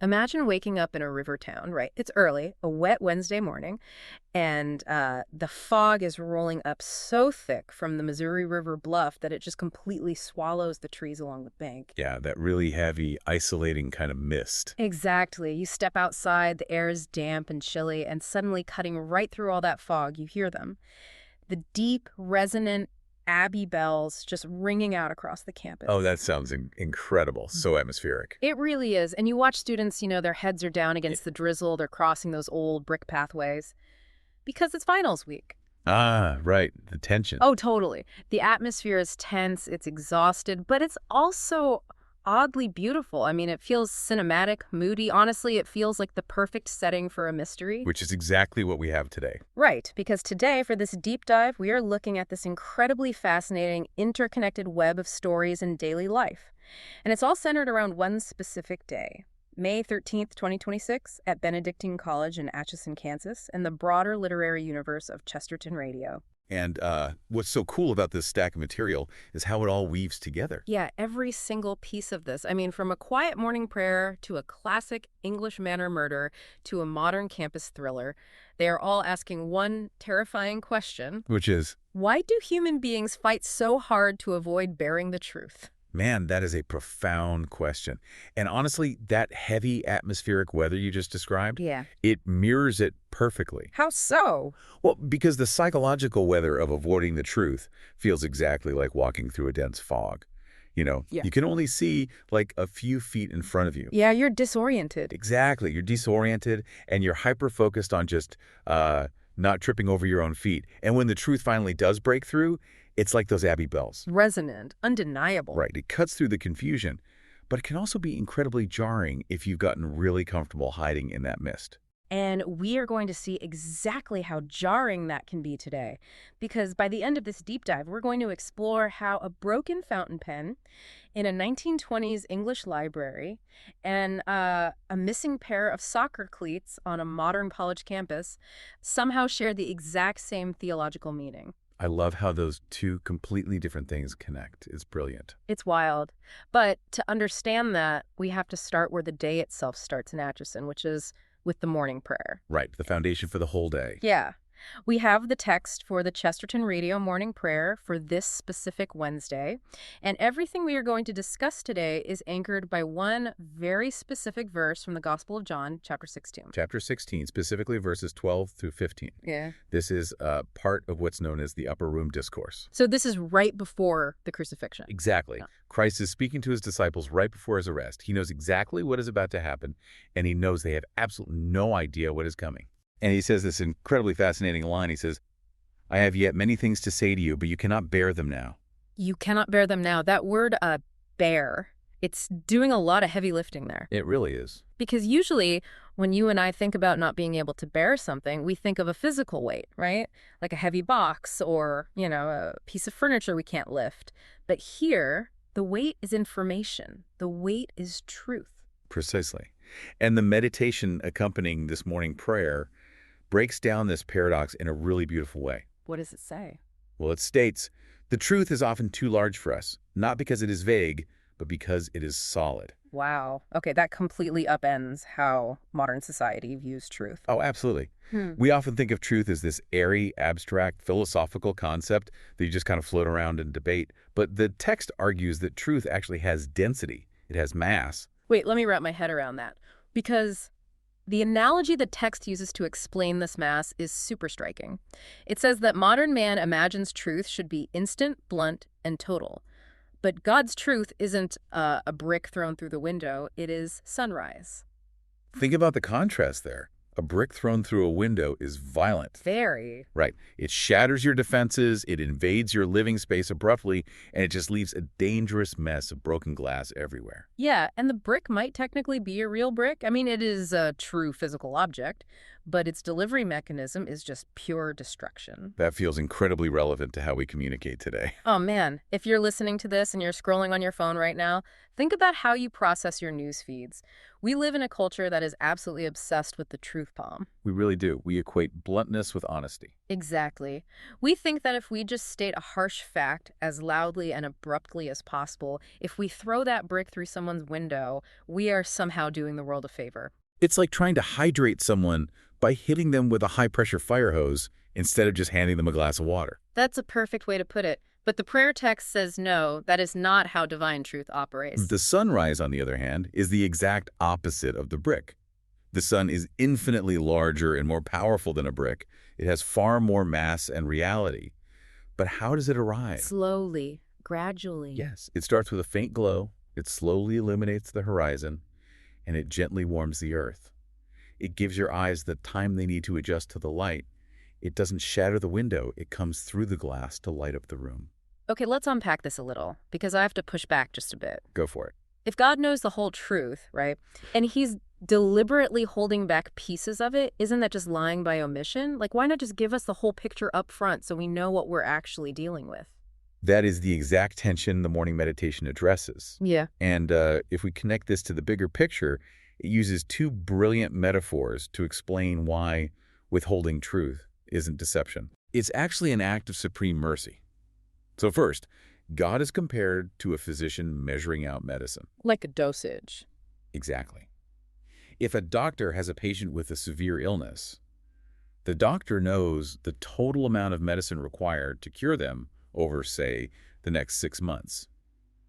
Imagine waking up in a river town, right? It's early, a wet Wednesday morning, and the fog is rolling up so thick from the Missouri River bluff that it just completely swallows the trees along the bank. Yeah, that really heavy, isolating kind of mist. Exactly. You step outside, the air is damp and chilly, and suddenly cutting right through all that fog, you hear them. The deep, resonant Abbey bells just ringing out across the campus. Oh, that sounds incredible. So atmospheric. It really is. And you watch students, their heads are down against the drizzle. They're crossing those old brick pathways because it's finals week. Ah, right. The tension. Oh, totally. The atmosphere is tense. It's exhausted, but it's also oddly beautiful. I mean, it feels cinematic, moody. Honestly, it feels like the perfect setting for a mystery. Which is exactly what we have today. Right, because today, for this deep dive, we are looking at this incredibly fascinating, interconnected web of stories in daily life. And it's all centered around one specific day, May 13th, 2026, at Benedictine College in Atchison, Kansas, and the broader literary universe of Chesterton Radio. And what's so cool about this stack of material is how it all weaves together. Yeah, every single piece of this. I mean, from a quiet morning prayer to a classic English manor murder to a modern campus thriller, they are all asking one terrifying question. Which is, why do human beings fight so hard to avoid bearing the truth? man, that is a profound question. And honestly, that heavy atmospheric weather you just described, it mirrors it perfectly. How so? Well, because the psychological weather of avoiding the truth feels exactly like walking through a dense fog. You can only see like a few feet in front of you. Yeah, you're disoriented. Exactly. You're disoriented and you're hyper-focused on just not tripping over your own feet. And when the truth finally does break through, it's like those Abbey bells. Resonant, undeniable. Right. It cuts through the confusion, but it can also be incredibly jarring if you've gotten really comfortable hiding in that mist. And we are going to see exactly how jarring that can be today. Because by the end of this deep dive, we're going to explore how a broken fountain pen in a 1920s English library and a missing pair of soccer cleats on a modern college campus somehow share the exact same theological meaning. I love how those two completely different things connect. It's brilliant. It's wild. But to understand that, we have to start where the day itself starts in Atchison, which is with the morning prayer. Right, the foundation for the whole day. Yeah. We have the text for the Chesterton Radio Morning Prayer for this specific Wednesday, and everything we are going to discuss today is anchored by one very specific verse from the Gospel of John, chapter 16. Chapter 16, specifically verses 12 through 15. Yeah. This is part of what's known as the Upper Room Discourse. So this is right before the crucifixion. Exactly. Yeah. Christ is speaking to his disciples right before his arrest. He knows exactly what is about to happen, and he knows they have absolutely no idea what is coming. And he says this incredibly fascinating line. He says, I have yet many things to say to you, but you cannot bear them now. You cannot bear them now. That word, bear, it's doing a lot of heavy lifting there. It really is. Because usually when you and I think about not being able to bear something, we think of a physical weight, right? Like a heavy box or, a piece of furniture we can't lift. But here, the weight is information. The weight is truth. Precisely. And the meditation accompanying this morning prayer breaks down this paradox in a really beautiful way. What does it say? Well, it states, the truth is often too large for us, not because it is vague, but because it is solid. Wow. Okay, that completely upends how modern society views truth. Oh, absolutely. We often think of truth as this airy, abstract, philosophical concept that you just kind of float around and debate. But the text argues that truth actually has density. It has mass. Wait, let me wrap my head around that. Because the analogy the text uses to explain this mass is super striking. It says that modern man imagines truth should be instant, blunt, and total. But God's truth isn't a brick thrown through the window. It is sunrise. Think about the contrast there. A brick thrown through a window is violent. Very. Right. It shatters your defenses, it invades your living space abruptly, and it just leaves a dangerous mess of broken glass everywhere. Yeah, and the brick might technically be a real brick. I mean, it is a true physical object. but its delivery mechanism is just pure destruction. That feels incredibly relevant to how we communicate today. Oh man, if you're listening to this and you're scrolling on your phone right now, think about how you process your news feeds. We live in a culture that is absolutely obsessed with the truth bomb. We really do. We equate bluntness with honesty. Exactly. We think that if we just state a harsh fact as loudly and abruptly as possible, if we throw that brick through someone's window, we are somehow doing the world a favor. It's like trying to hydrate someone by hitting them with a high-pressure fire hose instead of just handing them a glass of water. That's a perfect way to put it. But the prayer text says no, that is not how divine truth operates. The sunrise, on the other hand, is the exact opposite of the brick. The sun is infinitely larger and more powerful than a brick. It has far more mass and reality. But how does it arrive? Slowly, gradually. Yes, it starts with a faint glow, it slowly illuminates the horizon, and it gently warms the earth. It gives your eyes the time they need to adjust to the light. It doesn't shatter the window, it comes through the glass to light up the room. Okay, let's unpack this a little, because I have to push back just a bit. Go for it. If God knows the whole truth, right, and he's deliberately holding back pieces of it, isn't that just lying by omission? Like, why not just give us the whole picture up front so we know what we're actually dealing with? That is the exact tension the morning meditation addresses. Yeah. And if we connect this to the bigger picture, it uses two brilliant metaphors to explain why withholding truth isn't deception. It's actually an act of supreme mercy. So first, God is compared to a physician measuring out medicine. Like a dosage. Exactly. If a doctor has a patient with a severe illness, the doctor knows the total amount of medicine required to cure them over, say, the next 6 months.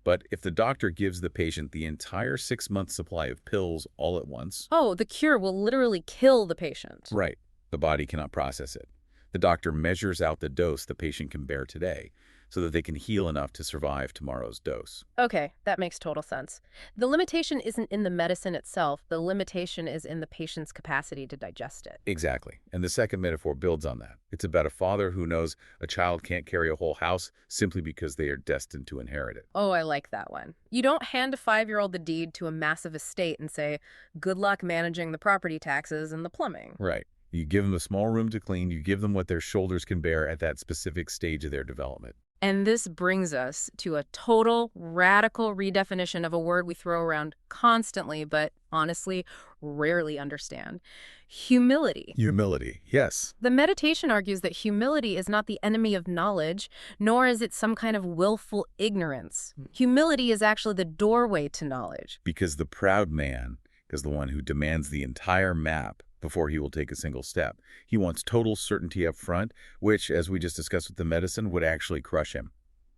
But if the doctor gives the patient the entire 6-month supply of pills all at once... Oh, the cure will literally kill the patient. Right. The body cannot process it. The doctor measures out the dose the patient can bear today, so that they can heal enough to survive tomorrow's dose. Okay, that makes total sense. The limitation isn't in the medicine itself. The limitation is in the patient's capacity to digest it. Exactly. And the second metaphor builds on that. It's about a father who knows a child can't carry a whole house simply because they are destined to inherit it. Oh, I like that one. You don't hand a 5-year-old the deed to a massive estate and say, good luck managing the property taxes and the plumbing. Right. You give them a small room to clean. You give them what their shoulders can bear at that specific stage of their development. And this brings us to a total, radical redefinition of a word we throw around constantly, but honestly, rarely understand. Humility. Humility, yes. The meditation argues that humility is not the enemy of knowledge, nor is it some kind of willful ignorance. Humility is actually the doorway to knowledge. Because the proud man is the one who demands the entire map before he will take a single step. He wants total certainty up front, which, as we just discussed with the medicine, would actually crush him.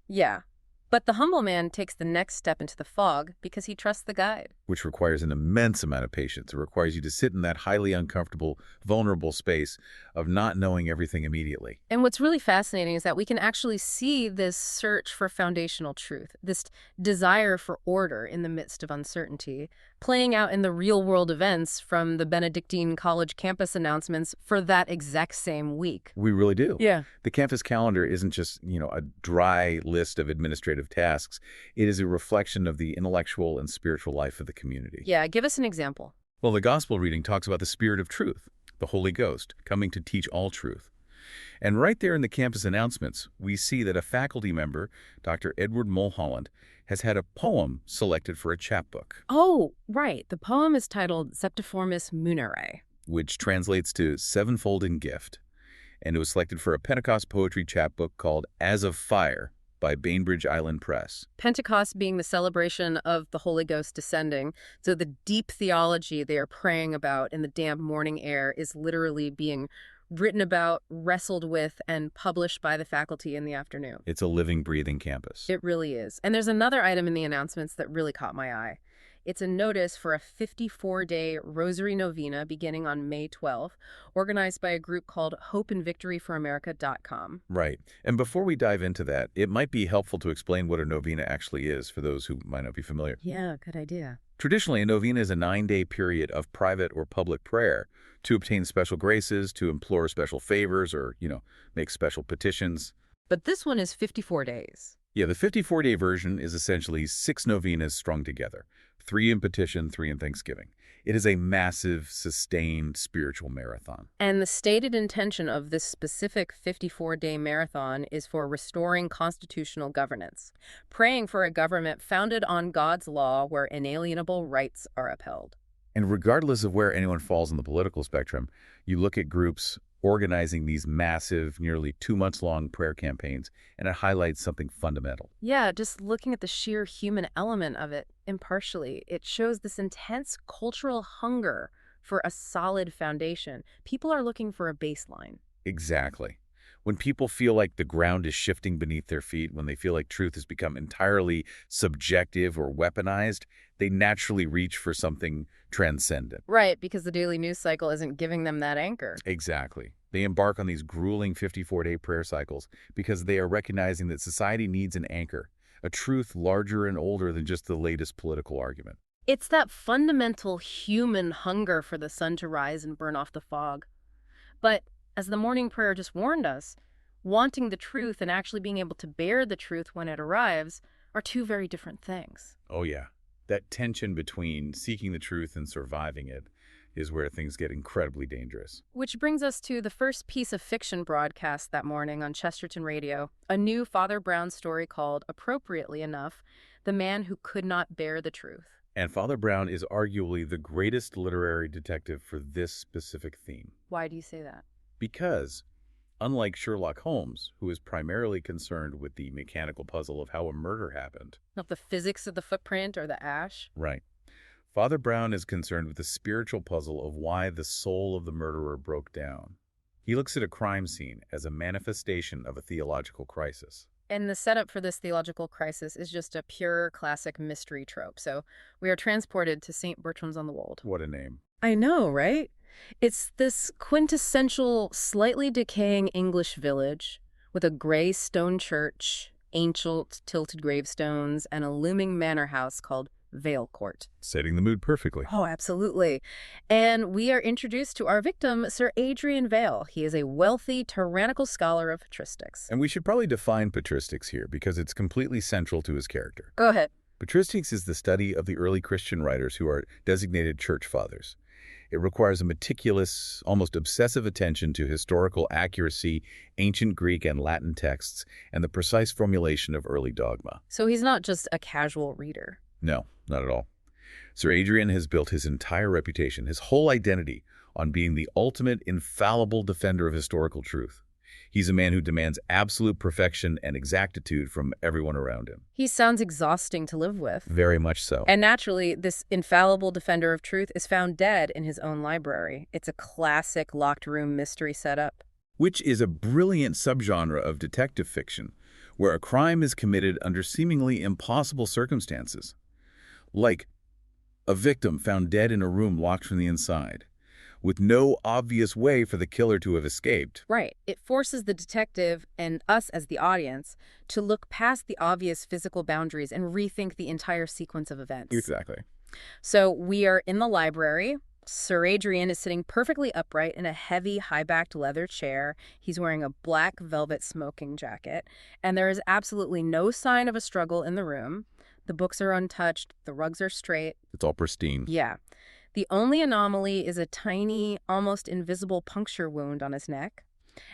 Yeah. But the humble man takes the next step into the fog because he trusts the guide. Which requires an immense amount of patience. It requires you to sit in that highly uncomfortable, vulnerable space of not knowing everything immediately. And what's really fascinating is that we can actually see this search for foundational truth, this desire for order in the midst of uncertainty, playing out in the real-world events from the Benedictine College campus announcements for that exact same week. We really do. Yeah. The campus calendar isn't just, a dry list of administrative tasks. It is a reflection of the intellectual and spiritual life of the community. Yeah, give us an example. Well, the gospel reading talks about the Spirit of Truth, the Holy Ghost, coming to teach all truth. And right there in the campus announcements, we see that a faculty member, Dr. Edward Mulholland, has had a poem selected for a chapbook. Oh, right. The poem is titled Septiformis Munere, which translates to Sevenfold in Gift. And it was selected for a Pentecost poetry chapbook called As of Fire by Bainbridge Island Press. Pentecost being the celebration of the Holy Ghost descending. So the deep theology they are praying about in the damp morning air is literally being written about, wrestled with, and published by the faculty in the afternoon. It's a living, breathing campus. It really is. And there's another item in the announcements that really caught my eye. It's a notice for a 54-day Rosary Novena beginning on May 12th, organized by a group called hopeandvictoryforamerica.com. Right. And before we dive into that, it might be helpful to explain what a novena actually is for those who might not be familiar. Yeah, good idea. Traditionally, a novena is a 9-day period of private or public prayer to obtain special graces, to implore special favors, or, make special petitions. But this one is 54 days. Yeah, the 54-day version is essentially 6 novenas strung together, 3 in petition, 3 in thanksgiving. It is a massive, sustained spiritual marathon. And the stated intention of this specific 54-day marathon is for restoring constitutional governance, praying for a government founded on God's law where inalienable rights are upheld. And regardless of where anyone falls on the political spectrum, you look at groups organizing these massive, nearly 2-month-long prayer campaigns, and it highlights something fundamental. Yeah, just looking at the sheer human element of it impartially, it shows this intense cultural hunger for a solid foundation. People are looking for a baseline. Exactly. When people feel like the ground is shifting beneath their feet, when they feel like truth has become entirely subjective or weaponized, they naturally reach for something transcendent. Right, because the daily news cycle isn't giving them that anchor. Exactly. They embark on these grueling 54-day prayer cycles because they are recognizing that society needs an anchor, a truth larger and older than just the latest political argument. It's that fundamental human hunger for the sun to rise and burn off the fog. But as the morning prayer just warned us, wanting the truth and actually being able to bear the truth when it arrives are two very different things. Oh yeah, that tension between seeking the truth and surviving it is where things get incredibly dangerous. Which brings us to the first piece of fiction broadcast that morning on Chesterton Radio, a new Father Brown story called, appropriately enough, The Man Who Could Not Bear the Truth. And Father Brown is arguably the greatest literary detective for this specific theme. Why do you say that? Because, unlike Sherlock Holmes, who is primarily concerned with the mechanical puzzle of how a murder happened. Not the physics of the footprint or the ash? Right. Father Brown is concerned with the spiritual puzzle of why the soul of the murderer broke down. He looks at a crime scene as a manifestation of a theological crisis. And the setup for this theological crisis is just a pure classic mystery trope. So we are transported to St. Bertram's on the Wold. What a name. I know, right? It's this quintessential, slightly decaying English village with a gray stone church, ancient tilted gravestones, and a looming manor house called Vale Court. Setting the mood perfectly. Oh, absolutely. And we are introduced to our victim, Sir Adrian Vale. He is a wealthy, tyrannical scholar of patristics. And we should probably define patristics here because it's completely central to his character. Go ahead. Patristics is the study of the early Christian writers who are designated church fathers. It requires a meticulous, almost obsessive attention to historical accuracy, ancient Greek and Latin texts, and the precise formulation of early dogma. So he's not just a casual reader. No, not at all. Sir Adrian has built his entire reputation, his whole identity, on being the ultimate, infallible defender of historical truth. He's a man who demands absolute perfection and exactitude from everyone around him. He sounds exhausting to live with. Very much so. And naturally, this infallible defender of truth is found dead in his own library. It's a classic locked room mystery setup. Which is a brilliant subgenre of detective fiction, where a crime is committed under seemingly impossible circumstances. Like a victim found dead in a room locked from the inside, with no obvious way for the killer to have escaped. Right. It forces the detective and us as the audience to look past the obvious physical boundaries and rethink the entire sequence of events. Exactly. So we are in the library. Sir Adrian is sitting perfectly upright in a heavy, high-backed leather chair. He's wearing a black velvet smoking jacket, and there is absolutely no sign of a struggle in the room. The books are untouched. The rugs are straight. It's all pristine. Yeah. The only anomaly is a tiny, almost invisible puncture wound on his neck.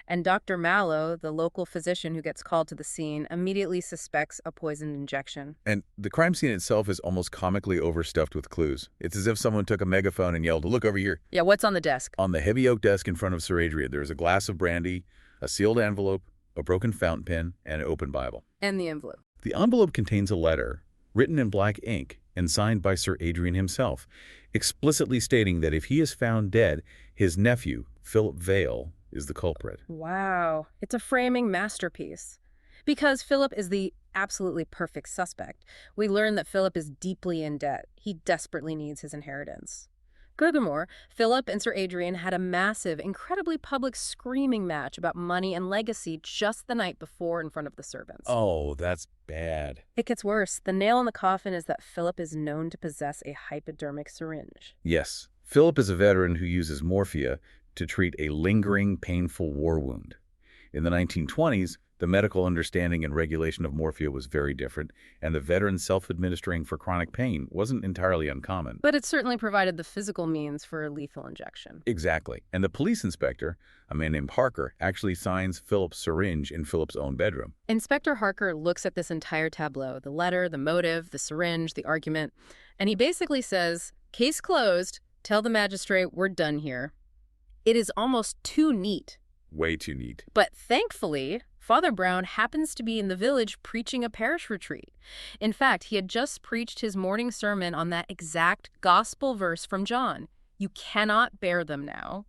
And Dr. Mallow, the local physician who gets called to the scene, immediately suspects a poisoned injection. And the crime scene itself is almost comically overstuffed with clues. It's as if someone took a megaphone and yelled, "Look over here." Yeah, what's on the desk? On the heavy oak desk in front of Sir Adrian, there is a glass of brandy, a sealed envelope, a broken fountain pen, and an open Bible. And the envelope. The envelope contains a letter, written in black ink and signed by Sir Adrian himself, explicitly stating that if he is found dead, his nephew, Philip Vale, is the culprit. Wow. It's a framing masterpiece. Because Philip is the absolutely perfect suspect, we learn that Philip is deeply in debt. He desperately needs his inheritance. Furthermore, Philip and Sir Adrian had a massive, incredibly public screaming match about money and legacy just the night before in front of the servants. Oh, that's bad. It gets worse. The nail in the coffin is that Philip is known to possess a hypodermic syringe. Yes, Philip is a veteran who uses morphia to treat a lingering, painful war wound. In the 1920s, The medical understanding and regulation of morphia was very different, and the veteran self-administering for chronic pain wasn't entirely uncommon. But it certainly provided the physical means for a lethal injection. Exactly. And the police inspector, a man named Harker, actually signs Philip's syringe in Philip's own bedroom. Inspector Harker looks at this entire tableau, the letter, the motive, the syringe, the argument, and he basically says, "Case closed. Tell the magistrate we're done here." It is almost too neat. Way too neat. But thankfully, Father Brown happens to be in the village preaching a parish retreat. In fact, he had just preached his morning sermon on that exact gospel verse from John. You cannot bear them now,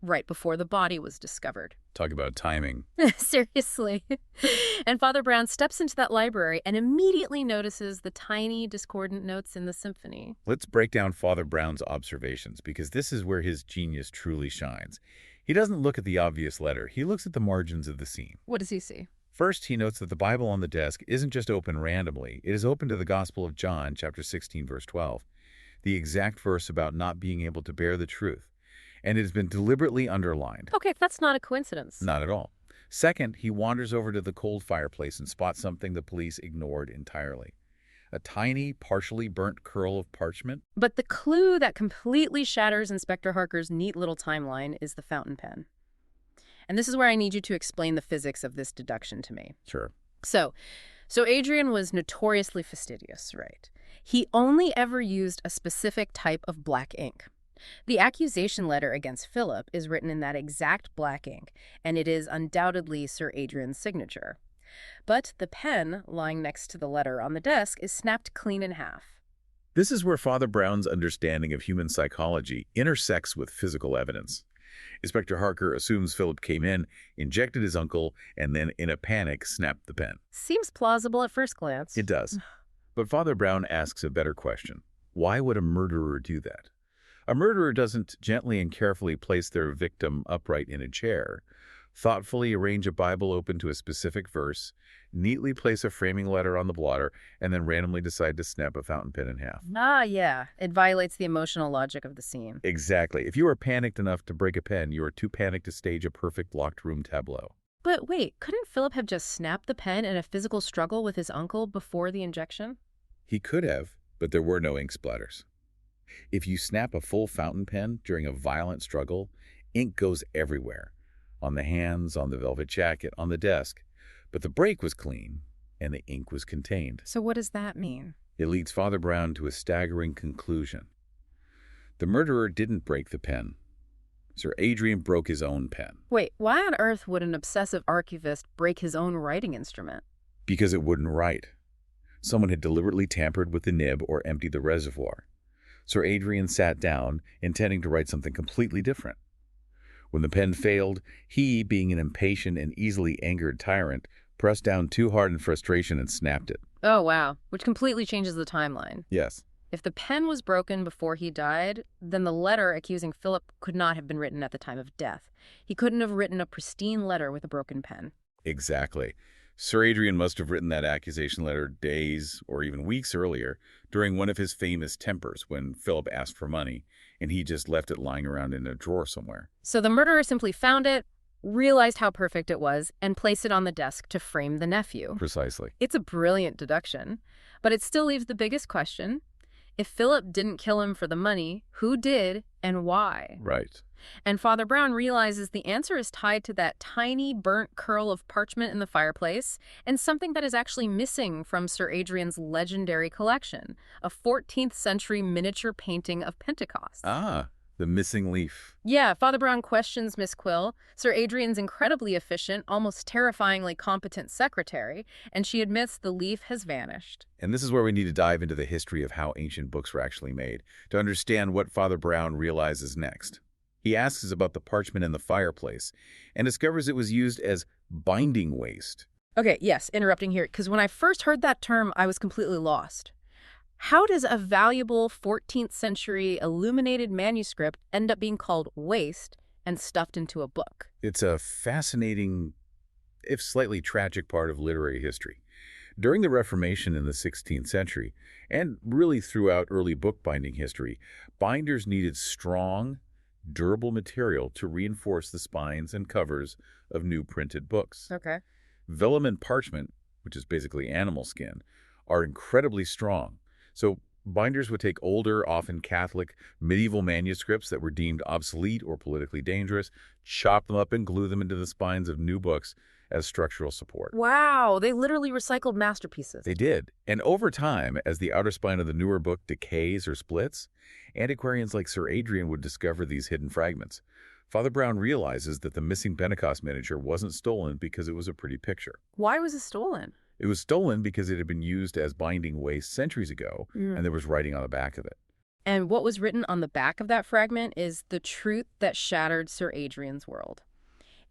right before the body was discovered. Talk about timing. Seriously. And Father Brown steps into that library and immediately notices the tiny discordant notes in the symphony. Let's break down Father Brown's observations, because this is where his genius truly shines. He doesn't look at the obvious letter. He looks at the margins of the scene. What does he see? First, he notes that the Bible on the desk isn't just open randomly. It is open to the Gospel of John, chapter 16, verse 12, the exact verse about not being able to bear the truth. And it has been deliberately underlined. Okay, that's not a coincidence. Not at all. Second, he wanders over to the cold fireplace and spots something the police ignored entirely. A tiny, partially burnt curl of parchment. But the clue that completely shatters Inspector Harker's neat little timeline is the fountain pen. And this is where I need you to explain the physics of this deduction to me. Sure. So Adrian was notoriously fastidious, right? He only ever used a specific type of black ink. The accusation letter against Philip is written in that exact black ink, and it is undoubtedly Sir Adrian's signature. But the pen lying next to the letter on the desk is snapped clean in half. This is where Father Brown's understanding of human psychology intersects with physical evidence. Inspector Harker assumes Philip came in, injected his uncle, and then, in a panic, snapped the pen. Seems plausible at first glance. It does. But Father Brown asks a better question. Why would a murderer do that? A murderer doesn't gently and carefully place their victim upright in a chair, thoughtfully arrange a Bible open to a specific verse, neatly place a framing letter on the blotter, and then randomly decide to snap a fountain pen in half. Ah, yeah. It violates the emotional logic of the scene. Exactly. If you are panicked enough to break a pen, you are too panicked to stage a perfect locked room tableau. But wait, couldn't Philip have just snapped the pen in a physical struggle with his uncle before the injection? He could have, but there were no ink splatters. If you snap a full fountain pen during a violent struggle, ink goes everywhere. On the hands, on the velvet jacket, on the desk. But the break was clean, and the ink was contained. So what does that mean? It leads Father Brown to a staggering conclusion. The murderer didn't break the pen. Sir Adrian broke his own pen. Wait, why on earth would an obsessive archivist break his own writing instrument? Because it wouldn't write. Someone had deliberately tampered with the nib or emptied the reservoir. Sir Adrian sat down, intending to write something completely different. When the pen failed, he, being an impatient and easily angered tyrant, pressed down too hard in frustration and snapped it. Oh, wow. Which completely changes the timeline. Yes. If the pen was broken before he died, then the letter accusing Philip could not have been written at the time of death. He couldn't have written a pristine letter with a broken pen. Exactly. Sir Adrian must have written that accusation letter days or even weeks earlier during one of his famous tempers when Philip asked for money, and he just left it lying around in a drawer somewhere. So the murderer simply found it, realized how perfect it was, and placed it on the desk to frame the nephew. Precisely. It's a brilliant deduction, but it still leaves the biggest question. If Philip didn't kill him for the money, who did and why? Right. And Father Brown realizes the answer is tied to that tiny burnt curl of parchment in the fireplace and something that is actually missing from Sir Adrian's legendary collection, a 14th century miniature painting of Pentecost. Ah, the missing leaf. Yeah, Father Brown questions Miss Quill, Sir Adrian's incredibly efficient, almost terrifyingly competent secretary, and she admits the leaf has vanished. And this is where we need to dive into the history of how ancient books were actually made to understand what Father Brown realizes next. He asks about the parchment in the fireplace and discovers it was used as binding waste. Okay, yes, interrupting here, because when I first heard that term, I was completely lost. How does a valuable 14th century illuminated manuscript end up being called waste and stuffed into a book? It's a fascinating, if slightly tragic part of literary history. During the Reformation in the 16th century, and really throughout early bookbinding history, binders needed strong, durable material to reinforce the spines and covers of new printed books. Okay. Vellum and parchment, which is basically animal skin, are incredibly strong. So binders would take older, often Catholic, medieval manuscripts that were deemed obsolete or politically dangerous, chop them up and glue them into the spines of new books as structural support. Wow, they literally recycled masterpieces. They did. And over time, as the outer spine of the newer book decays or splits, antiquarians like Sir Adrian would discover these hidden fragments. Father Brown realizes that the missing Pentecost miniature wasn't stolen because it was a pretty picture. Why was it stolen? It was stolen because it had been used as binding waste centuries ago, and there was writing on the back of it. And what was written on the back of that fragment is the truth that shattered Sir Adrian's world.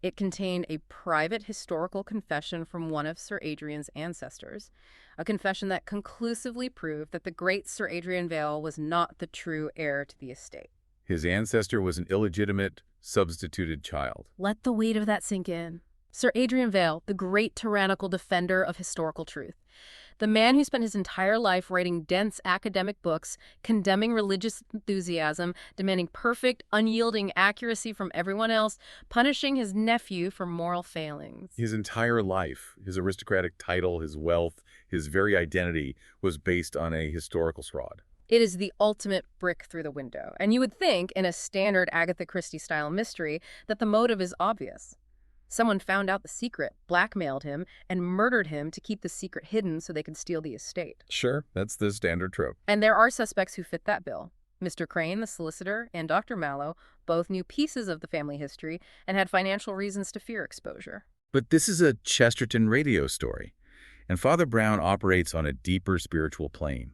It contained a private historical confession from one of Sir Adrian's ancestors, a confession that conclusively proved that the great Sir Adrian Vale was not the true heir to the estate. His ancestor was an illegitimate, substituted child. Let the weight of that sink in. Sir Adrian Vale, the great tyrannical defender of historical truth. The man who spent his entire life writing dense academic books, condemning religious enthusiasm, demanding perfect, unyielding accuracy from everyone else, punishing his nephew for moral failings. His entire life, his aristocratic title, his wealth, his very identity was based on a historical fraud. It is the ultimate brick through the window. And you would think, in a standard Agatha Christie-style mystery, that the motive is obvious. Someone found out the secret, blackmailed him, and murdered him to keep the secret hidden so they could steal the estate. Sure, that's the standard trope. And there are suspects who fit that bill. Mr. Crane, the solicitor, and Dr. Mallow both knew pieces of the family history and had financial reasons to fear exposure. But this is a Chesterton radio story, and Father Brown operates on a deeper spiritual plane.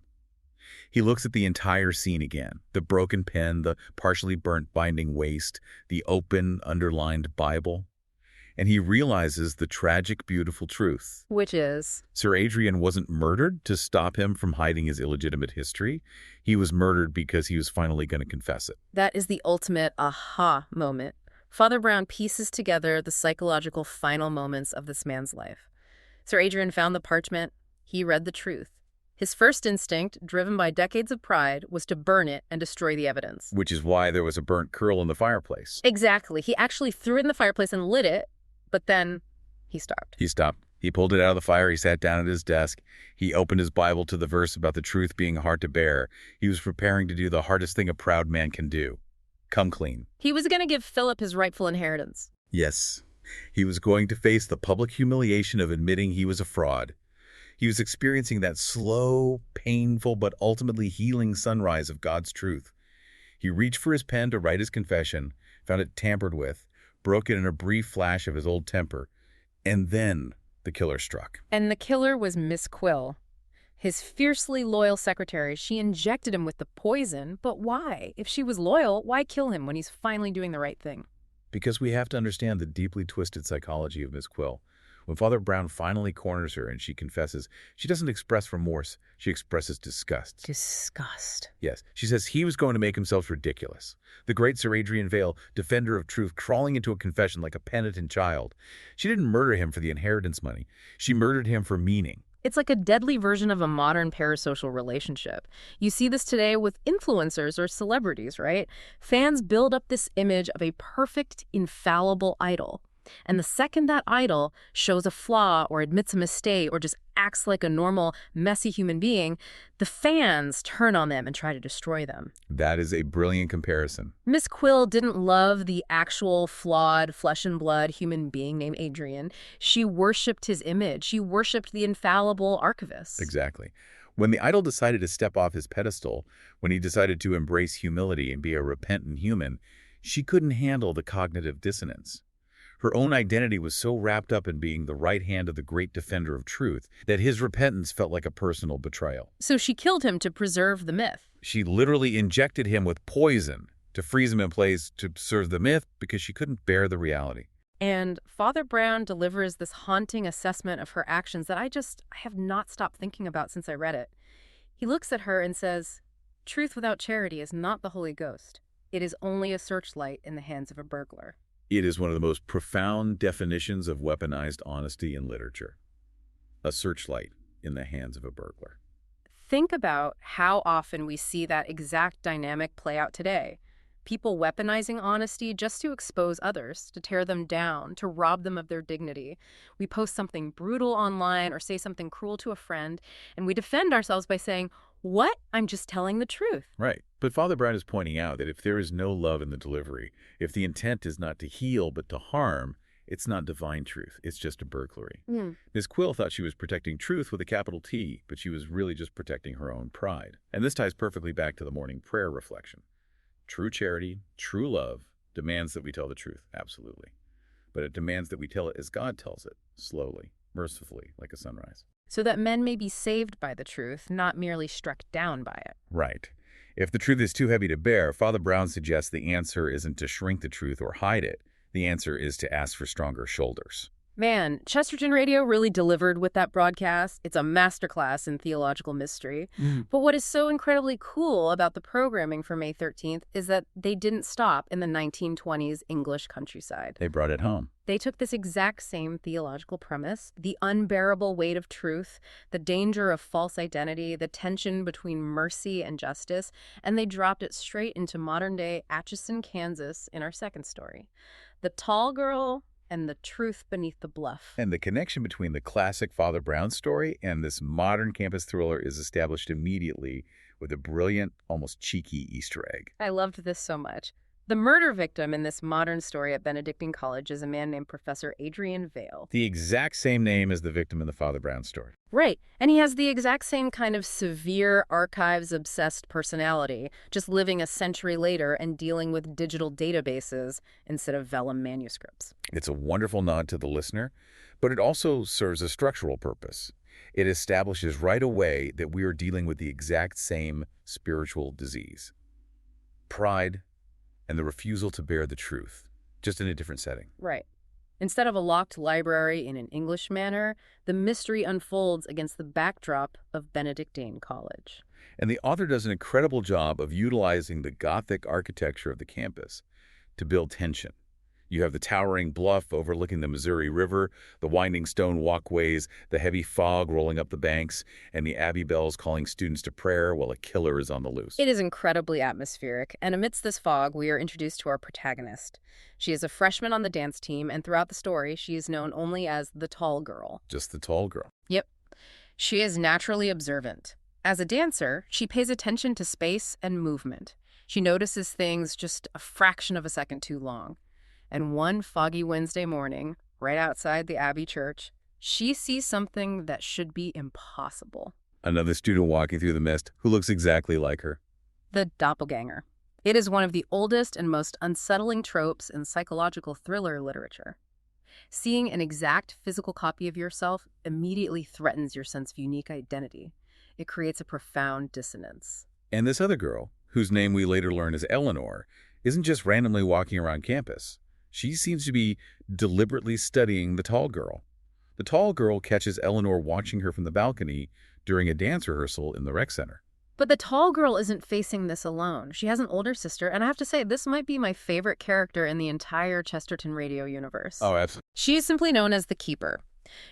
He looks at the entire scene again, the broken pen, the partially burnt binding waste, the open, underlined Bible. And he realizes the tragic, beautiful truth. Which is? Sir Adrian wasn't murdered to stop him from hiding his illegitimate history. He was murdered because he was finally going to confess it. That is the ultimate aha moment. Father Brown pieces together the psychological final moments of this man's life. Sir Adrian found the parchment. He read the truth. His first instinct, driven by decades of pride, was to burn it and destroy the evidence. Which is why there was a burnt curl in the fireplace. Exactly. He actually threw it in the fireplace and lit it. But then he stopped. He stopped. He pulled it out of the fire. He sat down at his desk. He opened his Bible to the verse about the truth being hard to bear. He was preparing to do the hardest thing a proud man can do. Come clean. He was going to give Philip his rightful inheritance. Yes. He was going to face the public humiliation of admitting he was a fraud. He was experiencing that slow, painful, but ultimately healing sunrise of God's truth. He reached for his pen to write his confession, found it tampered with, broke it in a brief flash of his old temper, and then the killer struck. And the killer was Miss Quill. His fiercely loyal secretary. She injected him with the poison, but why? If she was loyal, why kill him when he's finally doing the right thing? Because we have to understand the deeply twisted psychology of Miss Quill. When Father Brown finally corners her and she confesses, she doesn't express remorse. She expresses disgust. Disgust. Yes. She says he was going to make himself ridiculous. The great Sir Adrian Vale, defender of truth, crawling into a confession like a penitent child. She didn't murder him for the inheritance money. She murdered him for meaning. It's like a deadly version of a modern parasocial relationship. You see this today with influencers or celebrities, right? Fans build up this image of a perfect, infallible idol. And the second that idol shows a flaw or admits a mistake or just acts like a normal, messy human being, the fans turn on them and try to destroy them. That is a brilliant comparison. Miss Quill didn't love the actual flawed, flesh and blood human being named Adrian. She worshipped his image. She worshipped the infallible archivist. Exactly. When the idol decided to step off his pedestal, when he decided to embrace humility and be a repentant human, she couldn't handle the cognitive dissonance. Her own identity was so wrapped up in being the right hand of the great defender of truth that his repentance felt like a personal betrayal. So she killed him to preserve the myth. She literally injected him with poison to freeze him in place to preserve the myth because she couldn't bear the reality. And Father Brown delivers this haunting assessment of her actions that I have not stopped thinking about since I read it. He looks at her and says, "Truth without charity is not the Holy Ghost. It is only a searchlight in the hands of a burglar." It is one of the most profound definitions of weaponized honesty in literature. A searchlight in the hands of a burglar. Think about how often we see that exact dynamic play out today. People weaponizing honesty just to expose others, to tear them down, to rob them of their dignity. We post something brutal online or say something cruel to a friend, and we defend ourselves by saying, "What? I'm just telling the truth." Right. But Father Brown is pointing out that if there is no love in the delivery, if the intent is not to heal but to harm, it's not divine truth. It's just a burglary. Ms. Quill thought she was protecting truth with a capital T, but she was really just protecting her own pride. And this ties perfectly back to the morning prayer reflection. True charity, true love, demands that we tell the truth, absolutely. But it demands that we tell it as God tells it, slowly, mercifully, like a sunrise. So that men may be saved by the truth, not merely struck down by it. Right. If the truth is too heavy to bear, Father Brown suggests the answer isn't to shrink the truth or hide it. The answer is to ask for stronger shoulders. Man, Chesterton Radio really delivered with that broadcast. It's a masterclass in theological mystery. But what is so incredibly cool about the programming for May 13th is that they didn't stop in the 1920s English countryside. They brought it home. They took this exact same theological premise, the unbearable weight of truth, the danger of false identity, the tension between mercy and justice, and they dropped it straight into modern-day Atchison, Kansas in our second story. The Tall Girl and the Truth Beneath the Bluff. And the connection between the classic Father Brown story and this modern campus thriller is established immediately with a brilliant, almost cheeky Easter egg. I loved this so much. The murder victim in this modern story at Benedictine College is a man named Professor Adrian Vale. The exact same name as the victim in the Father Brown story. Right. And he has the exact same kind of severe archives-obsessed personality, just living a century later and dealing with digital databases instead of vellum manuscripts. It's a wonderful nod to the listener, but it also serves a structural purpose. It establishes right away that we are dealing with the exact same spiritual disease. Pride and the refusal to bear the truth, just in a different setting. Right. Instead of a locked library in an English manor, the mystery unfolds against the backdrop of Benedictine College. And the author does an incredible job of utilizing the Gothic architecture of the campus to build tension. You have the towering bluff overlooking the Missouri River, the winding stone walkways, the heavy fog rolling up the banks, and the Abbey bells calling students to prayer while a killer is on the loose. It is incredibly atmospheric, and amidst this fog, we are introduced to our protagonist. She is a freshman on the dance team, and throughout the story, she is known only as the Tall Girl. Just the Tall Girl. Yep. She is naturally observant. As a dancer, she pays attention to space and movement. She notices things just a fraction of a second too long. And one foggy Wednesday morning, right outside the Abbey church, she sees something that should be impossible. Another student walking through the mist who looks exactly like her. The doppelganger. It is one of the oldest and most unsettling tropes in psychological thriller literature. Seeing an exact physical copy of yourself immediately threatens your sense of unique identity. It creates a profound dissonance. And this other girl, whose name we later learn is Eleanor, isn't just randomly walking around campus. She seems to be deliberately studying the Tall Girl. The Tall Girl catches Eleanor watching her from the balcony during a dance rehearsal in the rec center. But the Tall Girl isn't facing this alone. She has an older sister, and I have to say, this might be my favorite character in the entire Chesterton Radio universe. Oh, absolutely. She is simply known as the Keeper.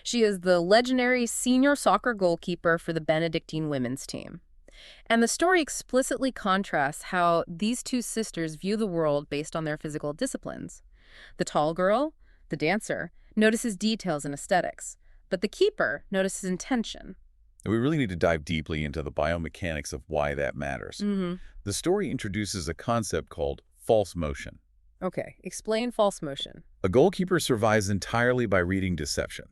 She is the legendary senior soccer goalkeeper for the Benedictine women's team. And the story explicitly contrasts how these two sisters view the world based on their physical disciplines. The Tall Girl, the dancer, notices details and aesthetics, but the Keeper notices intention. We really need to dive deeply into the biomechanics of why that matters. The story introduces a concept called false motion. Okay, explain false motion. A goalkeeper survives entirely by reading deception.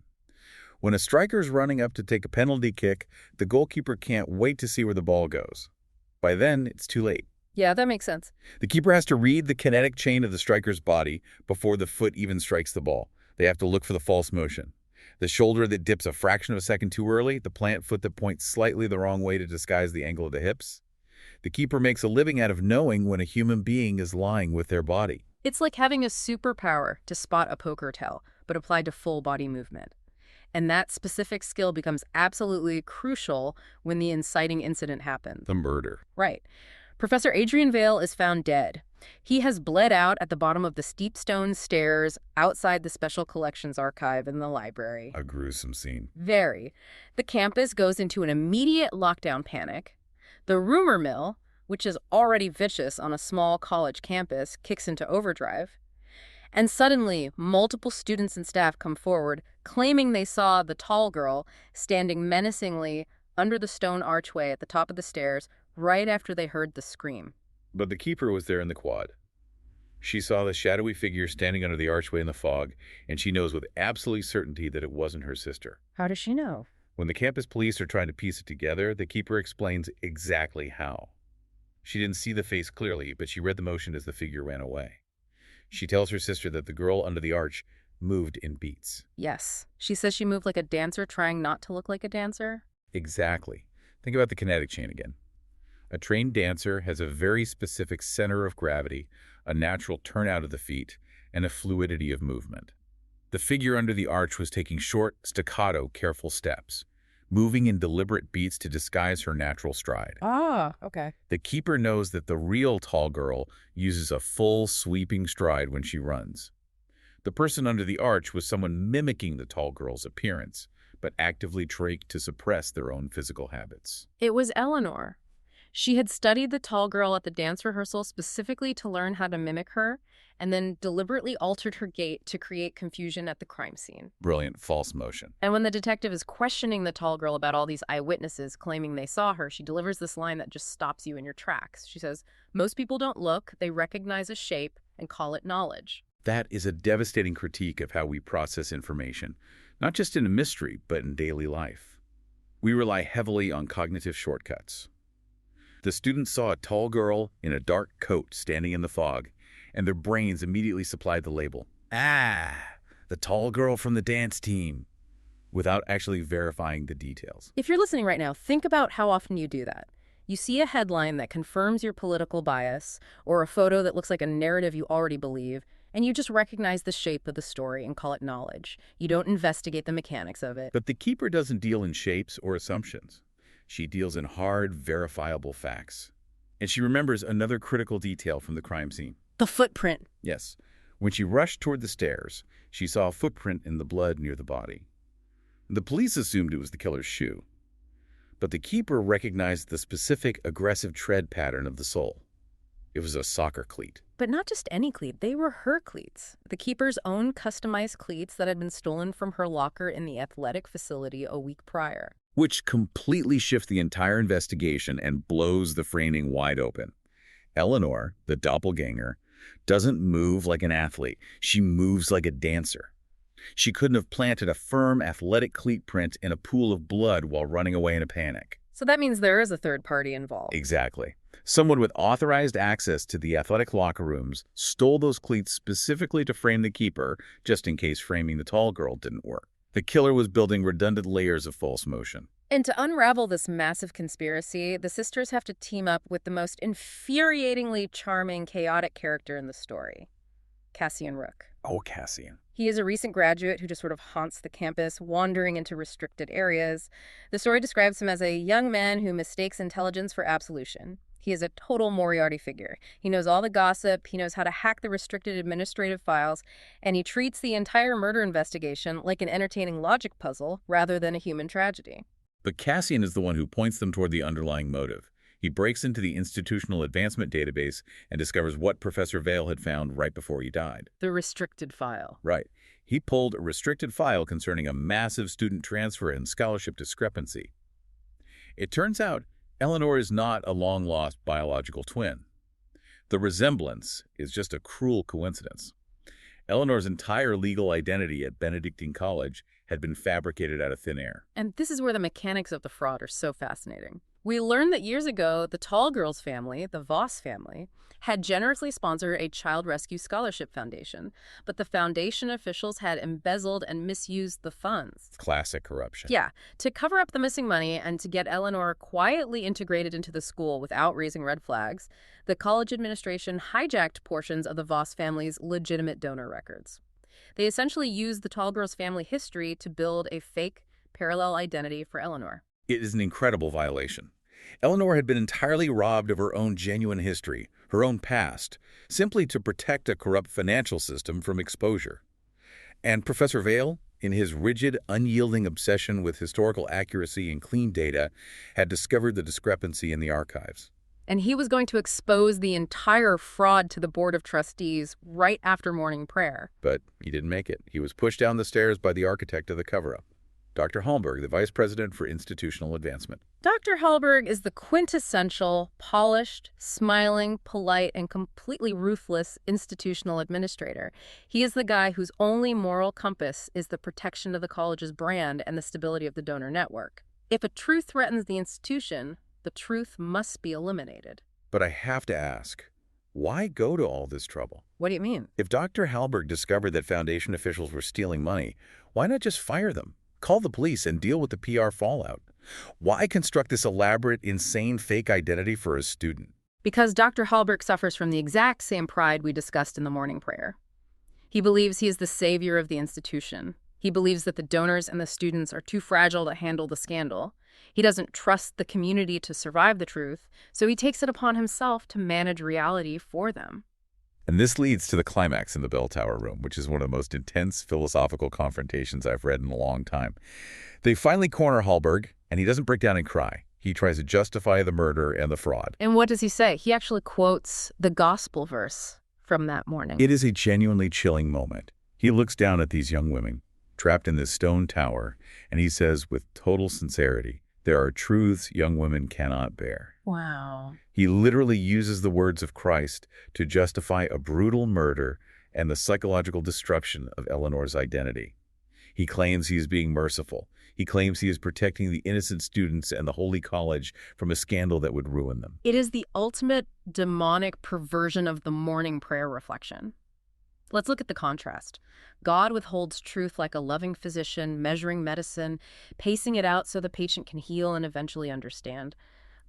When a striker's running up to take a penalty kick, the goalkeeper can't wait to see where the ball goes. By then, it's too late. Yeah, that makes sense. The keeper has to read the kinetic chain of the striker's body before the foot even strikes the ball. They have to look for the false motion. The shoulder that dips a fraction of a second too early, the plant foot that points slightly the wrong way to disguise the angle of the hips. The keeper makes a living out of knowing when a human being is lying with their body. It's like having a superpower to spot a poker tell, but applied to full body movement. And that specific skill becomes absolutely crucial when the inciting incident happens. The murder. Right. Professor Adrian Vale is found dead. He has bled out at the bottom of the steep stone stairs outside the Special Collections Archive in the library. A gruesome scene. Very. The campus goes into an immediate lockdown panic. The rumor mill, which is already vicious on a small college campus, kicks into overdrive. And suddenly, multiple students and staff come forward, claiming they saw the tall girl standing menacingly under the stone archway at the top of the stairs right after they heard the scream. But the keeper was there in the quad. She saw the shadowy figure standing under the archway in the fog, and she knows with absolute certainty that it wasn't her sister. How does she know? When the campus police are trying to piece it together, the keeper explains exactly how. She didn't see the face clearly, but she read the motion as the figure ran away. She tells her sister that the girl under the arch moved in beats. Yes. She says she moved like a dancer trying not to look like a dancer. Exactly. Think about the kinetic chain again. A trained dancer has a very specific center of gravity, a natural turnout of the feet, and a fluidity of movement. The figure under the arch was taking short, staccato, careful steps, moving in deliberate beats to disguise her natural stride. Ah, okay. The keeper knows that the real tall girl uses a full, sweeping stride when she runs. The person under the arch was someone mimicking the tall girl's appearance, but actively trying to suppress their own physical habits. It was Eleanor. She had studied the tall girl at the dance rehearsal specifically to learn how to mimic her, and then deliberately altered her gait to create confusion at the crime scene. Brilliant false motion. And when the detective is questioning the tall girl about all these eyewitnesses claiming they saw her, she delivers this line that just stops you in your tracks. She says, "Most people don't look, they recognize a shape and call it knowledge." That is a devastating critique of how we process information, not just in a mystery, but in daily life. We rely heavily on cognitive shortcuts. The students saw a tall girl in a dark coat standing in the fog, and their brains immediately supplied the label, the tall girl from the dance team, without actually verifying the details. If you're listening right now, think about how often you do that. You see a headline that confirms your political bias, or a photo that looks like a narrative you already believe, and you just recognize the shape of the story and call it knowledge. You don't investigate the mechanics of it. But the keeper doesn't deal in shapes or assumptions. She deals in hard, verifiable facts. And she remembers another critical detail from the crime scene. The footprint. Yes. When she rushed toward the stairs, she saw a footprint in the blood near the body. The police assumed it was the killer's shoe. But the keeper recognized the specific aggressive tread pattern of the sole. It was a soccer cleat. But not just any cleat. They were her cleats. The keeper's own customized cleats that had been stolen from her locker in the athletic facility a week prior. Which completely shifts the entire investigation and blows the framing wide open. Eleanor, the doppelganger, doesn't move like an athlete. She moves like a dancer. She couldn't have planted a firm athletic cleat print in a pool of blood while running away in a panic. So that means there is a third party involved. Exactly. Someone with authorized access to the athletic locker rooms stole those cleats specifically to frame the keeper, just in case framing the tall girl didn't work. The killer was building redundant layers of false motion. And to unravel this massive conspiracy, the sisters have to team up with the most infuriatingly charming, chaotic character in the story, Cassian Rook. Oh, Cassian. He is a recent graduate who just sort of haunts the campus, wandering into restricted areas. The story describes him as a young man who mistakes intelligence for absolution. He is a total Moriarty figure. He knows all the gossip, he knows how to hack the restricted administrative files, and he treats the entire murder investigation like an entertaining logic puzzle rather than a human tragedy. But Cassian is the one who points them toward the underlying motive. He breaks into the institutional advancement database and discovers what Professor Vale had found right before he died. The restricted file. Right. He pulled a restricted file concerning a massive student transfer and scholarship discrepancy. It turns out Eleanor is not a long-lost biological twin. The resemblance is just a cruel coincidence. Eleanor's entire legal identity at Benedictine College had been fabricated out of thin air. And this is where the mechanics of the fraud are so fascinating. We learned that years ago, the tall girl's family, the Voss family, had generously sponsored a child rescue scholarship foundation, but the foundation officials had embezzled and misused the funds. Classic corruption. Yeah, to cover up the missing money and to get Eleanor quietly integrated into the school without raising red flags, the college administration hijacked portions of the Voss family's legitimate donor records. They essentially used the tall girl's family history to build a fake parallel identity for Eleanor. It is an incredible violation. Eleanor had been entirely robbed of her own genuine history, her own past, simply to protect a corrupt financial system from exposure. And Professor Vale, in his rigid, unyielding obsession with historical accuracy and clean data, had discovered the discrepancy in the archives. And he was going to expose the entire fraud to the Board of Trustees right after morning prayer. But he didn't make it. He was pushed down the stairs by the architect of the cover-up, Dr. Hallberg, the Vice President for Institutional Advancement. Dr. Hallberg is the quintessential, polished, smiling, polite, and completely ruthless institutional administrator. He is the guy whose only moral compass is the protection of the college's brand and the stability of the donor network. If a truth threatens the institution, the truth must be eliminated. But I have to ask, why go to all this trouble? What do you mean? If Dr. Hallberg discovered that Foundation officials were stealing money, why not just fire them? Call the police and deal with the PR fallout. Why construct this elaborate, insane fake identity for a student? Because Dr. Hallberg suffers from the exact same pride we discussed in the morning prayer. He believes he is the savior of the institution. He believes that the donors and the students are too fragile to handle the scandal. He doesn't trust the community to survive the truth, so he takes it upon himself to manage reality for them. And this leads to the climax in the bell tower room, which is one of the most intense philosophical confrontations I've read in a long time. They finally corner Hallberg, and he doesn't break down and cry. He tries to justify the murder and the fraud. And what does he say? He actually quotes the gospel verse from that morning. It is a genuinely chilling moment. He looks down at these young women, trapped in this stone tower, and he says with total sincerity, "There are truths young women cannot bear." Wow. He literally uses the words of Christ to justify a brutal murder and the psychological destruction of Eleanor's identity. He claims he is being merciful. He claims he is protecting the innocent students and the Holy College from a scandal that would ruin them. It is the ultimate demonic perversion of the morning prayer reflection. Let's look at the contrast. God withholds truth like a loving physician, measuring medicine, pacing it out so the patient can heal and eventually understand.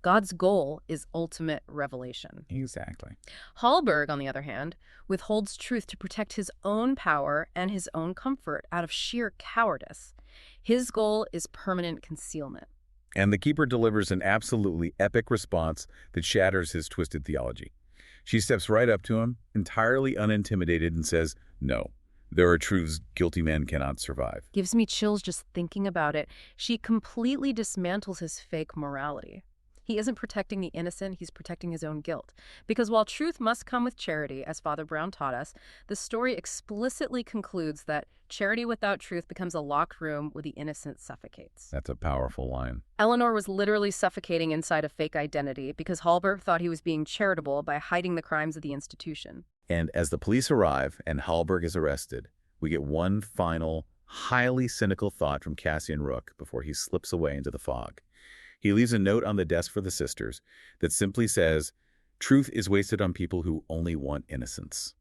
God's goal is ultimate revelation. Exactly. Hallberg, on the other hand, withholds truth to protect his own power and his own comfort out of sheer cowardice. His goal is permanent concealment. And the keeper delivers an absolutely epic response that shatters his twisted theology. She steps right up to him, entirely unintimidated, and says, "No, there are truths guilty men cannot survive." Gives me chills just thinking about it. She completely dismantles his fake morality. He isn't protecting the innocent, he's protecting his own guilt. Because while truth must come with charity, as Father Brown taught us, the story explicitly concludes that charity without truth becomes a locked room where the innocent suffocates. That's a powerful line. Eleanor was literally suffocating inside a fake identity because Hallberg thought he was being charitable by hiding the crimes of the institution. And as the police arrive and Hallberg is arrested, we get one final, highly cynical thought from Cassian Rook before he slips away into the fog. He leaves a note on the desk for the sisters that simply says, "Truth is wasted on people who only want innocence."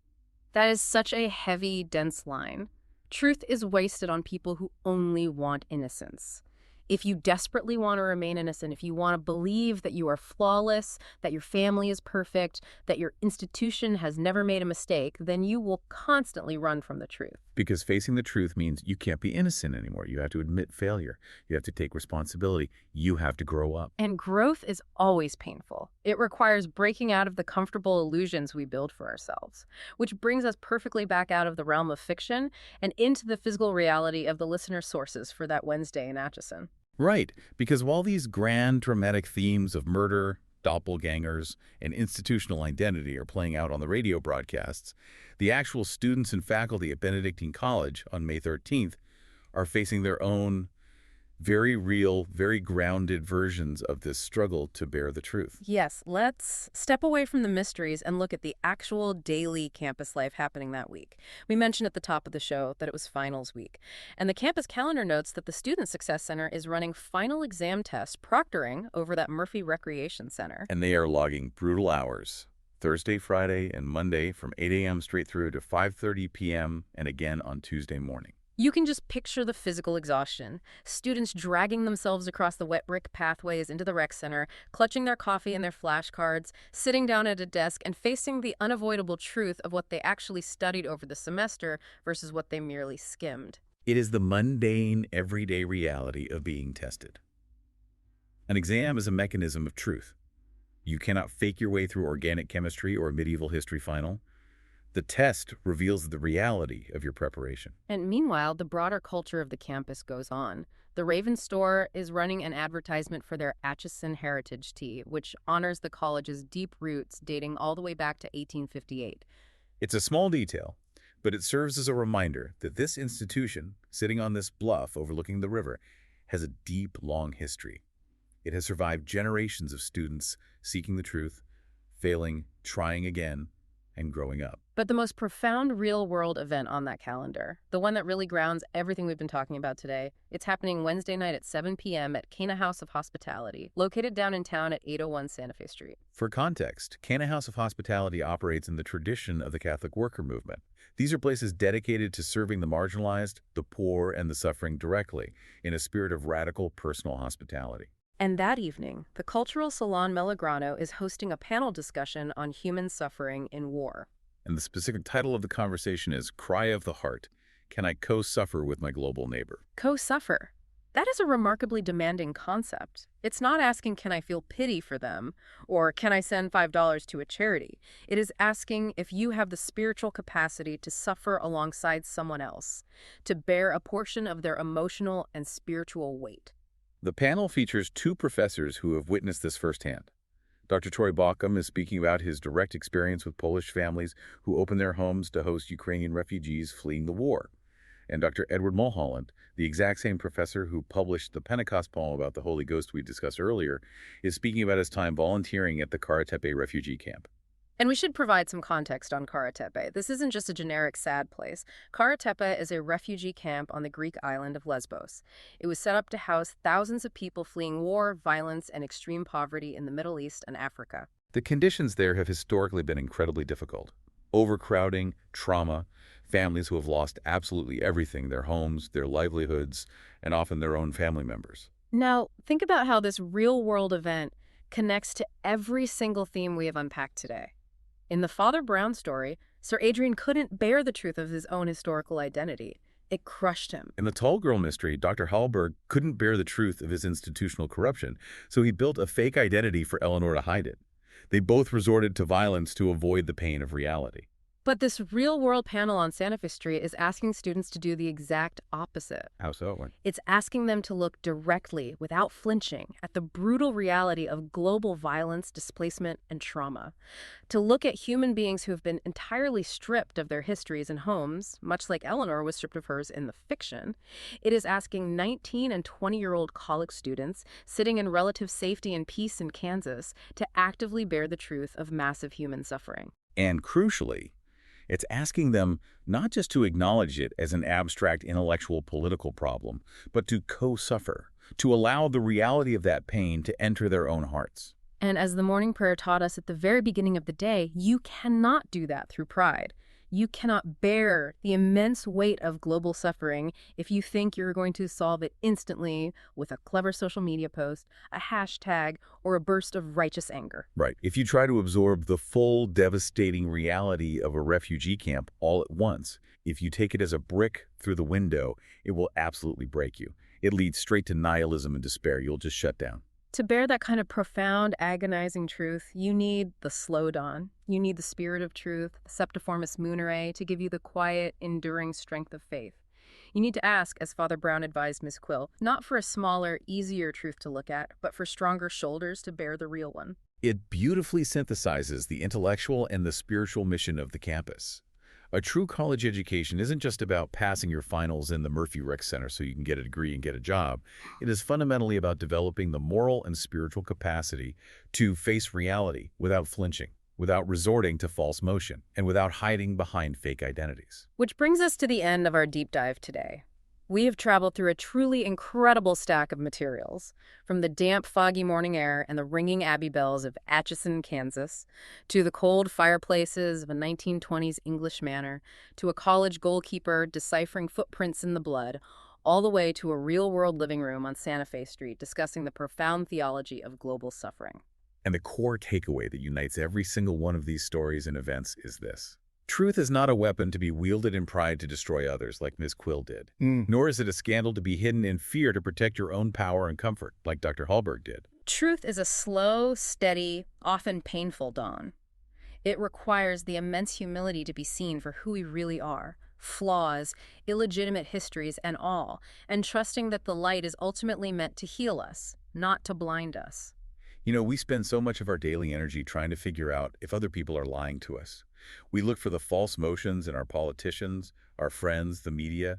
That is such a heavy, dense line. Truth is wasted on people who only want innocence. If you desperately want to remain innocent, if you want to believe that you are flawless, that your family is perfect, that your institution has never made a mistake, then you will constantly run from the truth. Because facing the truth means you can't be innocent anymore. You have to admit failure. You have to take responsibility. You have to grow up. And growth is always painful. It requires breaking out of the comfortable illusions we build for ourselves, which brings us perfectly back out of the realm of fiction and into the physical reality of the listener sources for that Wednesday in Atchison. Right, because while these grand dramatic themes of murder, doppelgangers, and institutional identity are playing out on the radio broadcasts, the actual students and faculty at Benedictine College on May 13th are facing their own very real, very grounded versions of this struggle to bear the truth. Yes, let's step away from the mysteries and look at the actual daily campus life happening that week. We mentioned at the top of the show that it was finals week, and the campus calendar notes that the Student Success Center is running final exam tests proctoring over that Murphy Recreation Center. And they are logging brutal hours, Thursday, Friday, and Monday from 8 a.m. straight through to 5:30 p.m. and again on Tuesday morning. You can just picture the physical exhaustion. Students dragging themselves across the wet brick pathways into the rec center, clutching their coffee and their flashcards, sitting down at a desk, and facing the unavoidable truth of what they actually studied over the semester versus what they merely skimmed. It is the mundane, everyday reality of being tested. An exam is a mechanism of truth. You cannot fake your way through organic chemistry or a medieval history final. The test reveals the reality of your preparation. And meanwhile, the broader culture of the campus goes on. The Raven Store is running an advertisement for their Atchison Heritage Tea, which honors the college's deep roots dating all the way back to 1858. It's a small detail, but it serves as a reminder that this institution, sitting on this bluff overlooking the river, has a deep, long history. It has survived generations of students seeking the truth, failing, trying again, and growing up. But the most profound real-world event on that calendar, the one that really grounds everything we've been talking about today, it's happening Wednesday night at 7 p.m. at Cana House of Hospitality, located down in town at 801 Santa Fe Street. For context, Cana House of Hospitality operates in the tradition of the Catholic worker movement. These are places dedicated to serving the marginalized, the poor, and the suffering directly, in a spirit of radical personal hospitality. And that evening, the Cultural Salon Melograno is hosting a panel discussion on human suffering in war. And the specific title of the conversation is Cry of the Heart. Can I co-suffer with my global neighbor? Co-suffer. That is a remarkably demanding concept. It's not asking, can I feel pity for them, or can I send $5 to a charity? It is asking if you have the spiritual capacity to suffer alongside someone else, to bear a portion of their emotional and spiritual weight. The panel features two professors who have witnessed this firsthand. Dr. Troy Bauckham is speaking about his direct experience with Polish families who opened their homes to host Ukrainian refugees fleeing the war. And Dr. Edward Mulholland, the exact same professor who published the Pentecost poem about the Holy Ghost we discussed earlier, is speaking about his time volunteering at the Karatepe refugee camp. And we should provide some context on Karatepe. This isn't just a generic sad place. Karatepe is a refugee camp on the Greek island of Lesbos. It was set up to house thousands of people fleeing war, violence, and extreme poverty in the Middle East and Africa. The conditions there have historically been incredibly difficult. Overcrowding, trauma, families who have lost absolutely everything, their homes, their livelihoods, and often their own family members. Now, think about how this real-world event connects to every single theme we have unpacked today. In the Father Brown story, Sir Adrian couldn't bear the truth of his own historical identity. It crushed him. In the Tall Girl mystery, Dr. Hallberg couldn't bear the truth of his institutional corruption, so he built a fake identity for Eleanor to hide it. They both resorted to violence to avoid the pain of reality. But this real-world panel on Santa Fe Street is asking students to do the exact opposite. How so? It's asking them to look directly, without flinching, at the brutal reality of global violence, displacement, and trauma. To look at human beings who have been entirely stripped of their histories and homes, much like Eleanor was stripped of hers in the fiction. It is asking 19- and 20-year-old college students sitting in relative safety and peace in Kansas to actively bear the truth of massive human suffering. And crucially, it's asking them not just to acknowledge it as an abstract intellectual political problem, but to co-suffer, to allow the reality of that pain to enter their own hearts. And as the morning prayer taught us at the very beginning of the day, you cannot do that through pride. You cannot bear the immense weight of global suffering if you think you're going to solve it instantly with a clever social media post, a hashtag, or a burst of righteous anger. Right. If you try to absorb the full devastating reality of a refugee camp all at once, if you take it as a brick through the window, it will absolutely break you. It leads straight to nihilism and despair. You'll just shut down. To bear that kind of profound, agonizing truth, you need the slow dawn. You need the spirit of truth, the septiformis munere, to give you the quiet, enduring strength of faith. You need to ask, as Father Brown advised Miss Quill, not for a smaller, easier truth to look at, but for stronger shoulders to bear the real one. It beautifully synthesizes the intellectual and the spiritual mission of the campus. A true college education isn't just about passing your finals in the Murphy Rec Center so you can get a degree and get a job. It is fundamentally about developing the moral and spiritual capacity to face reality without flinching, without resorting to false motion, and without hiding behind fake identities. Which brings us to the end of our deep dive today. We have traveled through a truly incredible stack of materials, from the damp, foggy morning air and the ringing Abbey bells of Atchison, Kansas, to the cold fireplaces of a 1920s English manor, to a college goalkeeper deciphering footprints in the blood, all the way to a real-world living room on Santa Fe Street discussing the profound theology of global suffering. And the core takeaway that unites every single one of these stories and events is this. Truth is not a weapon to be wielded in pride to destroy others like Ms. Quill did. Nor is it a scandal to be hidden in fear to protect your own power and comfort like Dr. Hallberg did. Truth is a slow, steady, often painful dawn. It requires the immense humility to be seen for who we really are, flaws, illegitimate histories, and all, and trusting that the light is ultimately meant to heal us, not to blind us. You know, we spend so much of our daily energy trying to figure out if other people are lying to us. We look for the false motions in our politicians, our friends, the media.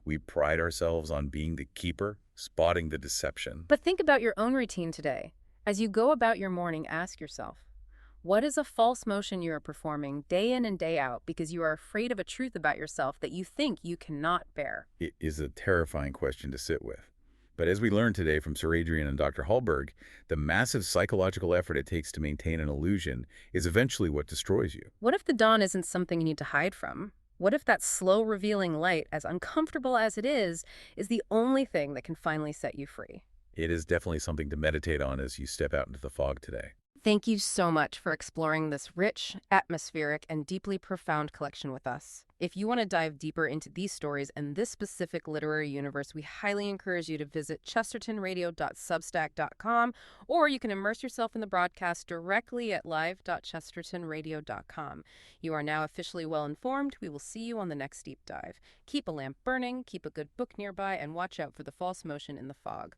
We pride ourselves on being the keeper, spotting the deception. But think about your own routine today. As you go about your morning, ask yourself, what is a false motion you are performing day in and day out because you are afraid of a truth about yourself that you think you cannot bear? It is a terrifying question to sit with. But as we learned today from Sir Adrian and Dr. Hallberg, the massive psychological effort it takes to maintain an illusion is eventually what destroys you. What if the dawn isn't something you need to hide from? What if that slow revealing light, as uncomfortable as it is the only thing that can finally set you free? It is definitely something to meditate on as you step out into the fog today. Thank you so much for exploring this rich, atmospheric, and deeply profound collection with us. If you want to dive deeper into these stories and this specific literary universe, we highly encourage you to visit chestertonradio.substack.com, or you can immerse yourself in the broadcast directly at live.chestertonradio.com. You are now officially well informed. We will see you on the next deep dive. Keep a lamp burning, keep a good book nearby, and watch out for the false motion in the fog.